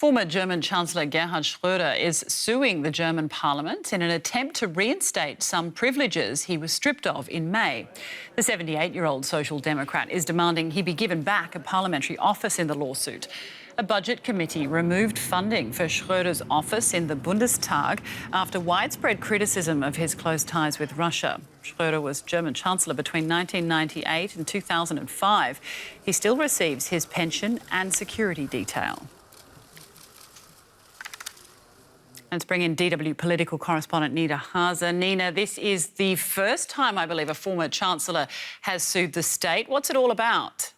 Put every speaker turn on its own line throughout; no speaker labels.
Former German Chancellor Gerhard Schröder is suing the German parliament in an attempt to reinstate some privileges he was stripped of in May. The 78-year-old Social Democrat is demanding he be given back a parliamentary office in the lawsuit. A budget committee removed funding for Schröder's office in the Bundestag after widespread criticism of his close ties with Russia. Schröder was German Chancellor between 1998 and 2005. He still receives his pension and security detail. Let's bring in DW political correspondent Nina Haase. Nina, this is the first time, I believe, a former Chancellor has sued the state. What's it all about?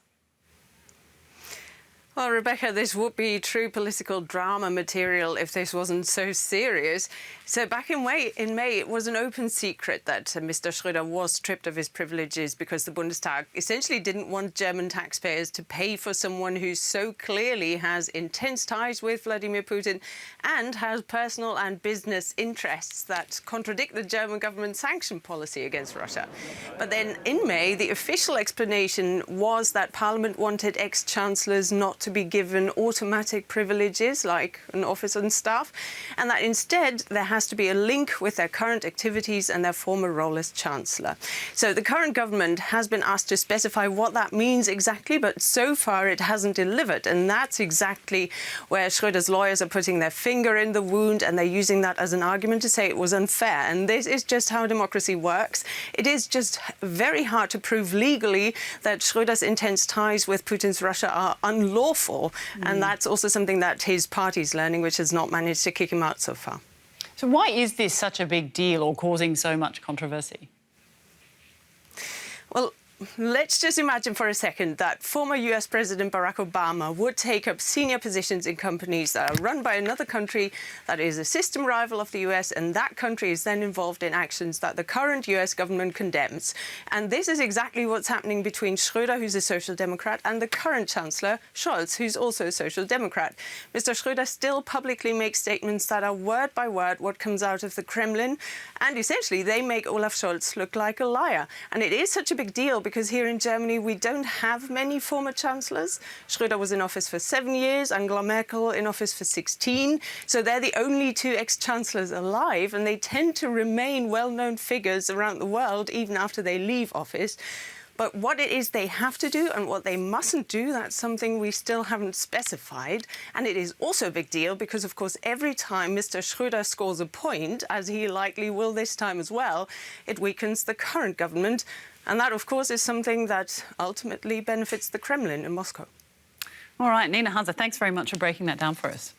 Well, Rebecca, this would be true political drama material if this wasn't so serious. So back in May, it was an open secret that Mr. Schröder was stripped of his privileges because the Bundestag essentially didn't want German taxpayers to pay for someone who so clearly has intense ties with Vladimir Putin and has personal and business interests that contradict the German government's sanction policy against Russia. But then in May, the official explanation was that Parliament wanted ex-chancellors not to be given automatic privileges like an office and staff, and that instead there has to be a link with their current activities and their former role as chancellor. So the current government has been asked to specify what that means exactly, but so far it hasn't delivered, and that's exactly where Schröder's lawyers are putting their finger in the wound, and they're using that as an argument to say it was unfair. And this is just how democracy works. It is just very hard to prove legally that Schröder's intense ties with Putin's Russia are unlawful. And that's also something that his party's learning, which has not managed to kick him out so far.
So why is this such a big deal or causing so much controversy?
Well, let's just imagine for a second that former US President Barack Obama would take up senior positions in companies that are run by another country that is a system rival of the US, and that country is then involved in actions that the current US government condemns. And this is exactly what's happening between Schröder, who's a Social Democrat, and the current Chancellor, Scholz, who's also a Social Democrat. Mr. Schröder still publicly makes statements that are word by word what comes out of the Kremlin, and essentially they make Olaf Scholz look like a liar. And it is such a big deal because here in Germany we don't have many former chancellors. Schröder was in office for 7 years, Angela Merkel in office for 16. So they're the only two ex-chancellors alive, and they tend to remain well-known figures around the world even after they leave office. But what it is they have to do and what they mustn't do, that's something we still haven't specified. And it is also a big deal because, of course, every time Mr. Schröder scores a point, as he likely will this time as well, it weakens the current government. And that, of course, is something that ultimately benefits the Kremlin in Moscow.
All right, Nina Haase, thanks very much for breaking that down for us.